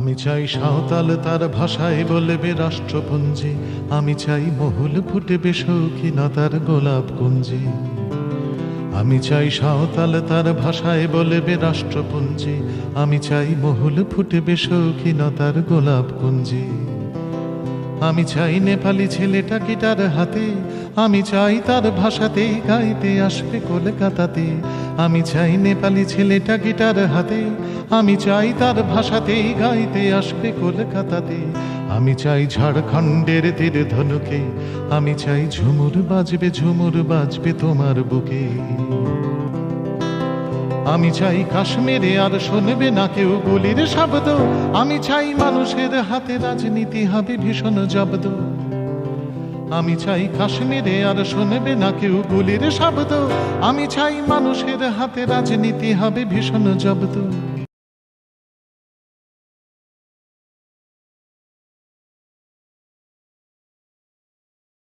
আমি চাই সাঁওতাল তার ভাষায় বলবে রাষ্ট্রপুঞ্জে, আমি চাই মহুল ফুটবে শৌখিনতার গোলাপ কুঞ্জে। আমি চাই সাঁওতাল তার ভাষায় বলবে রাষ্ট্রপুঞ্জে, আমি চাই মহুল ফুটবে শৌখিনতার গোলাপ কুঞ্জে। আমি চাই নেপালি ছেলেটা গিটার হাতে, আমি চাই তার ভাষাতেই গাইতে আসবে কলকাতাতে। আমি চাই নেপালি ছেলেটা গিটার হাতে, আমি চাই তার ভাষাতেই গাইতে আসবে কলকাতাতে। আমি চাই ঝাড়খণ্ডের তীর ধনুকে, আমি চাই ঝুমুর বাজবে তোমার বুকে। আমি চাই কাশ্মীরে আর শুনবে না কেউ গুলির শব্দ, আমি চাই মানুষের হাতে রাজনীতি হবে ভীষণ জব্দ। আমি চাই কাশ্মীরে আর শুনবে না কেউ গুলির শব্দ, আমি চাই মানুষের হাতে রাজনীতি হবে ভীষণ জব্দ।